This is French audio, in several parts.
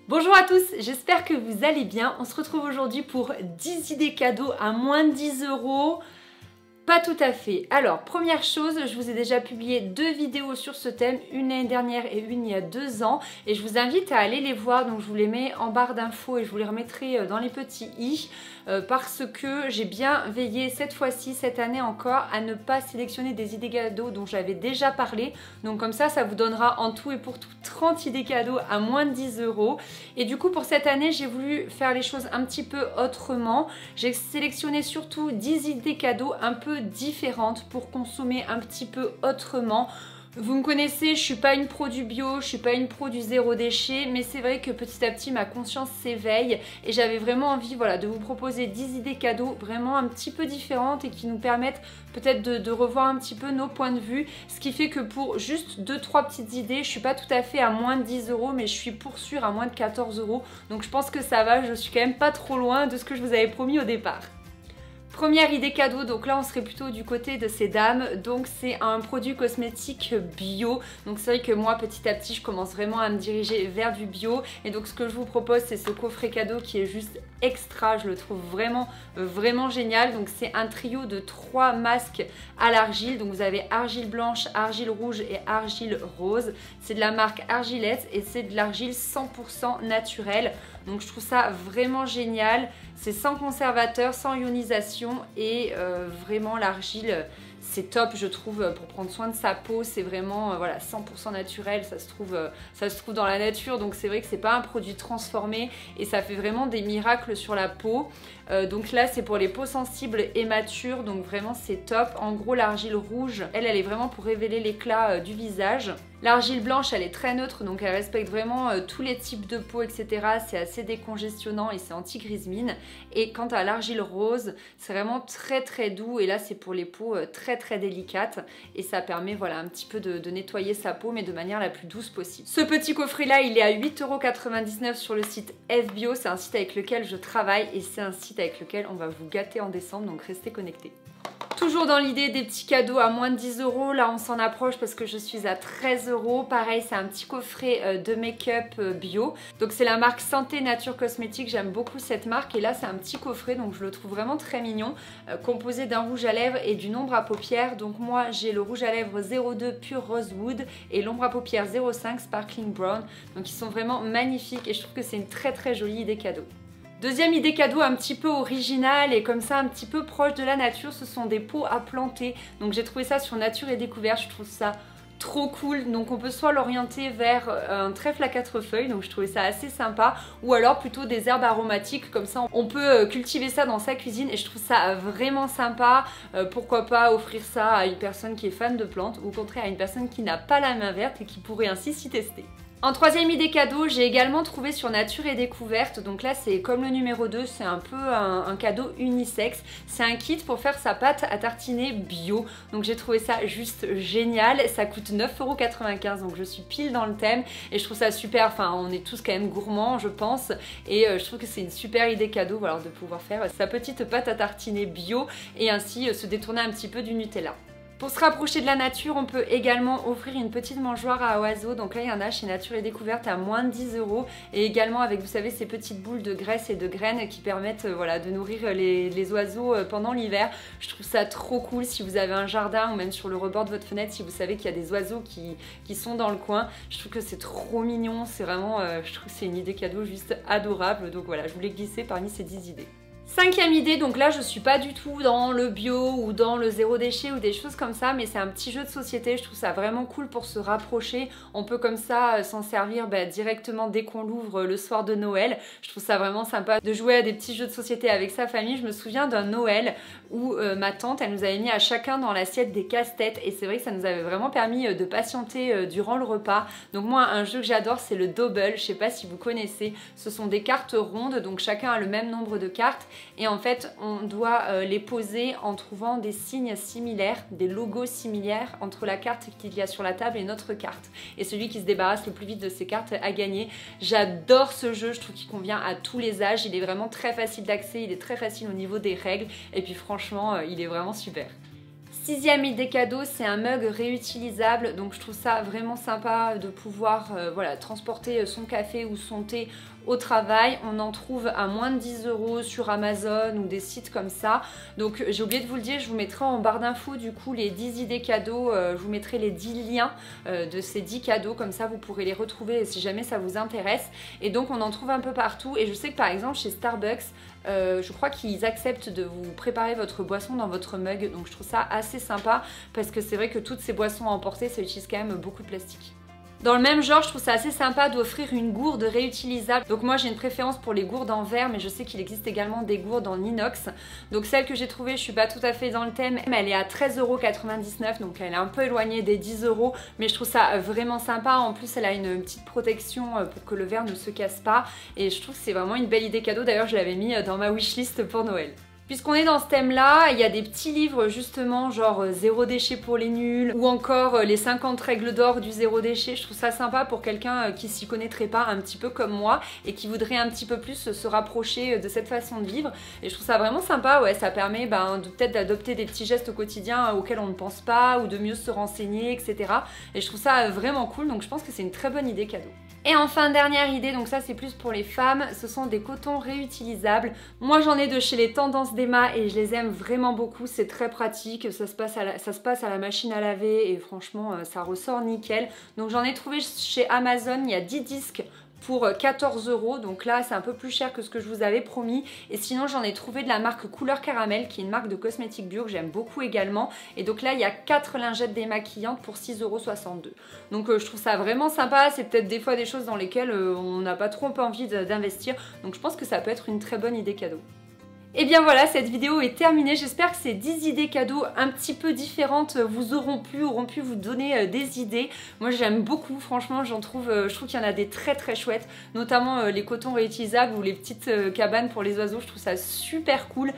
Bonjour à tous, j'espère que vous allez bien. On se retrouve aujourd'hui pour 10 idées cadeaux à moins de 10 €. Pas tout à fait. Alors, première chose, je vous ai déjà publié 2 vidéos sur ce thème, une l'année dernière et une il y a 2 ans. Et je vous invite à aller les voir, donc je vous les mets en barre d'infos et je vous les remettrai dans les petits i. Parce que j'ai bien veillé cette fois-ci, cette année encore, à ne pas sélectionner des idées cadeaux dont j'avais déjà parlé. Donc comme ça vous donnera en tout et pour tout 30 idées cadeaux à moins de 10 €. Et du coup, pour cette année, j'ai voulu faire les choses un petit peu autrement. J'ai sélectionné surtout 10 idées cadeaux un peu différentes pour consommer un petit peu autrement. Vous me connaissez, je suis pas une pro du bio, je suis pas une pro du zéro déchet, mais c'est vrai que petit à petit ma conscience s'éveille et j'avais vraiment envie de vous proposer 10 idées cadeaux vraiment un petit peu différentes et qui nous permettent peut-être de revoir un petit peu nos points de vue, ce qui fait que pour juste 2-3 petites idées, je suis pas tout à fait à moins de 10 €, mais je suis pour sûr à moins de 14 €, donc je pense que ça va, je suis quand même pas trop loin de ce que je vous avais promis au départ. Première idée cadeau, donc là on serait plutôt du côté de ces dames, donc c'est un produit cosmétique bio, donc c'est vrai que moi petit à petit je commence vraiment à me diriger vers du bio et donc ce que je vous propose c'est ce coffret cadeau qui est juste extra, je le trouve vraiment génial. Donc c'est un trio de 3 masques à l'argile, donc vous avez argile blanche, argile rouge et argile rose, c'est de la marque Argilette et c'est de l'argile 100% naturelle, donc je trouve ça vraiment génial, c'est sans conservateur, sans ionisation et vraiment l'argile c'est top je trouve pour prendre soin de sa peau, c'est vraiment voilà 100% naturel, ça se trouve dans la nature, donc c'est vrai que c'est pas un produit transformé et ça fait vraiment des miracles sur la peau. Donc là c'est pour les peaux sensibles et matures, donc vraiment c'est top. En gros l'argile rouge elle est vraiment pour révéler l'éclat du visage. L'argile blanche elle est très neutre, donc elle respecte vraiment tous les types de peau etc, c'est assez décongestionnant et c'est anti-grise-mine. Et quant à l'argile rose c'est vraiment très doux et là c'est pour les peaux très délicates et ça permet voilà un petit peu de nettoyer sa peau mais de manière la plus douce possible. Ce petit coffret là il est à 8,99 € sur le site FBio, c'est un site avec lequel je travaille et c'est un site avec lequel on va vous gâter en décembre, donc restez connectés. Toujours dans l'idée des petits cadeaux à moins de 10 €, là on s'en approche parce que je suis à 13 €. Pareil, c'est un petit coffret de make-up bio. Donc c'est la marque Santé Nature Cosmétique, j'aime beaucoup cette marque. Et là c'est un petit coffret, donc je le trouve vraiment très mignon, composé d'un rouge à lèvres et d'une ombre à paupières. Donc moi j'ai le rouge à lèvres 02 Pure Rosewood et l'ombre à paupières 05 Sparkling Brown. Donc ils sont vraiment magnifiques et je trouve que c'est une très jolie idée cadeau. Deuxième idée cadeau un petit peu originale et comme ça un petit peu proche de la nature, ce sont des pots à planter. Donc j'ai trouvé ça sur Nature et Découverte, je trouve ça trop cool. Donc on peut soit l'orienter vers un trèfle à 4 feuilles, donc je trouvais ça assez sympa, ou alors plutôt des herbes aromatiques, comme ça on peut cultiver ça dans sa cuisine et je trouve ça vraiment sympa. Pourquoi pas offrir ça à une personne qui est fan de plantes ou au contraire à une personne qui n'a pas la main verte et qui pourrait ainsi s'y tester. En troisième idée cadeau, j'ai également trouvé sur Nature et Découverte, donc là c'est comme le numéro 2, c'est un peu un cadeau unisexe. C'est un kit pour faire sa pâte à tartiner bio, donc j'ai trouvé ça juste génial. Ça coûte 9,95 €, donc je suis pile dans le thème et je trouve ça super, enfin on est tous quand même gourmands je pense, et je trouve que c'est une super idée cadeau voilà, de pouvoir faire sa petite pâte à tartiner bio et ainsi se détourner un petit peu du Nutella. Pour se rapprocher de la nature, on peut également offrir une petite mangeoire à oiseaux. Donc là, il y en a chez Nature et Découverte à moins de 10 € et également avec, vous savez, ces petites boules de graisse et de graines qui permettent voilà, de nourrir les oiseaux pendant l'hiver. Je trouve ça trop cool si vous avez un jardin ou même sur le rebord de votre fenêtre, si vous savez qu'il y a des oiseaux qui sont dans le coin. Je trouve que c'est trop mignon, c'est vraiment, je trouve que c'est une idée cadeau juste adorable. Donc voilà, je voulais glisser parmi ces 10 idées. Cinquième idée, donc là je suis pas du tout dans le bio ou dans le zéro déchet ou des choses comme ça, mais c'est un petit jeu de société, je trouve ça vraiment cool pour se rapprocher. On peut comme ça s'en servir directement dès qu'on l'ouvre le soir de Noël. Je trouve ça vraiment sympa de jouer à des petits jeux de société avec sa famille. Je me souviens d'un Noël où ma tante elle nous avait mis à chacun dans l'assiette des casse-têtes et c'est vrai que ça nous avait vraiment permis de patienter durant le repas. Donc moi un jeu que j'adore c'est le Double, je sais pas si vous connaissez, ce sont des cartes rondes, donc chacun a le même nombre de cartes. Et en fait, on doit les poser en trouvant des signes similaires, des logos similaires entre la carte qu'il y a sur la table et notre carte. Et celui qui se débarrasse le plus vite de ces cartes a gagné. J'adore ce jeu, je trouve qu'il convient à tous les âges. Il est vraiment très facile d'accès, il est très facile au niveau des règles. Et puis franchement, il est vraiment super. 6e idée cadeau, c'est un mug réutilisable, donc je trouve ça vraiment sympa de pouvoir voilà, transporter son café ou son thé au travail. On en trouve à moins de 10 € sur Amazon ou des sites comme ça. Donc j'ai oublié de vous le dire, je vous mettrai en barre d'infos du coup les 10 idées cadeaux, je vous mettrai les 10 liens de ces 10 cadeaux, comme ça vous pourrez les retrouver si jamais ça vous intéresse. Et donc on en trouve un peu partout, et je sais que par exemple chez Starbucks, je crois qu'ils acceptent de vous préparer votre boisson dans votre mug, donc je trouve ça assez sympa parce que c'est vrai que toutes ces boissons à emporter, ça utilise quand même beaucoup de plastique. Dans le même genre, je trouve ça assez sympa d'offrir une gourde réutilisable. Donc moi j'ai une préférence pour les gourdes en verre, mais je sais qu'il existe également des gourdes en inox. Donc celle que j'ai trouvée, je suis pas tout à fait dans le thème, elle est à 13,99 €, donc elle est un peu éloignée des 10 €, mais je trouve ça vraiment sympa. En plus elle a une petite protection pour que le verre ne se casse pas, et je trouve que c'est vraiment une belle idée cadeau. D'ailleurs je l'avais mis dans ma wishlist pour Noël. Puisqu'on est dans ce thème-là, il y a des petits livres justement genre zéro déchet pour les nuls, ou encore les 50 règles d'or du zéro déchet. Je trouve ça sympa pour quelqu'un qui s'y connaîtrait pas un petit peu comme moi et qui voudrait un petit peu plus se rapprocher de cette façon de vivre. Et je trouve ça vraiment sympa, ouais, ça permet peut-être d'adopter des petits gestes au quotidien auxquels on ne pense pas, ou de mieux se renseigner, etc. Et je trouve ça vraiment cool, donc je pense que c'est une très bonne idée cadeau. Et enfin, dernière idée, donc ça c'est plus pour les femmes, ce sont des cotons réutilisables. Moi j'en ai de chez les Tendances d'Emma et je les aime vraiment beaucoup, c'est très pratique, ça se passe à la machine à laver et franchement ça ressort nickel. Donc j'en ai trouvé chez Amazon, il y a 10 disques pour 14 €, donc là c'est un peu plus cher que ce que je vous avais promis. Et sinon j'en ai trouvé de la marque Couleur Caramel, qui est une marque de cosmétiques bio que j'aime beaucoup également. Et donc là il y a 4 lingettes démaquillantes pour 6,62 €. Donc je trouve ça vraiment sympa, c'est peut-être des fois des choses dans lesquelles on n'a pas trop envie d'investir. Donc je pense que ça peut être une très bonne idée cadeau. Et bien voilà, cette vidéo est terminée. J'espère que ces 10 idées cadeaux un petit peu différentes vous auront pu vous donner des idées. Moi j'aime beaucoup, franchement je trouve qu'il y en a des très très chouettes, notamment les cotons réutilisables ou les petites cabanes pour les oiseaux, je trouve ça super cool.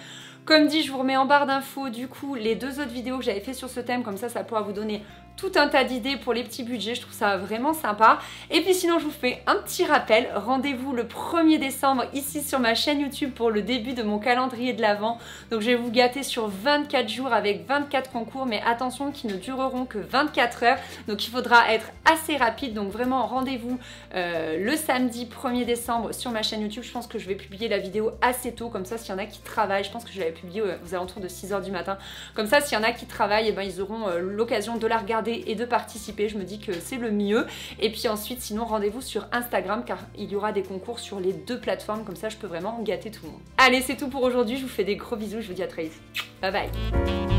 Comme dit, je vous remets en barre d'infos du coup les 2 autres vidéos que j'avais fait sur ce thème, comme ça pourra vous donner tout un tas d'idées pour les petits budgets, je trouve ça vraiment sympa. Et puis sinon je vous fais un petit rappel, rendez-vous le 1er décembre ici sur ma chaîne YouTube pour le début de mon calendrier de l'Avent. Donc je vais vous gâter sur 24 jours avec 24 concours, mais attention qui ne dureront que 24 heures, donc il faudra être assez rapide. Donc vraiment rendez-vous le samedi 1er décembre sur ma chaîne YouTube. Je pense que je vais publier la vidéo assez tôt, comme ça s'il y en a qui travaillent, je pense que je l'avais publié aux alentours de 6 h du matin, comme ça s'il y en a qui travaillent, et ben, ils auront l'occasion de la regarder et de participer. Je me dis que c'est le mieux. Et puis ensuite sinon rendez-vous sur Instagram, car il y aura des concours sur les 2 plateformes, comme ça je peux vraiment gâter tout le monde. Allez, c'est tout pour aujourd'hui, je vous fais des gros bisous, je vous dis à très vite. Bye bye.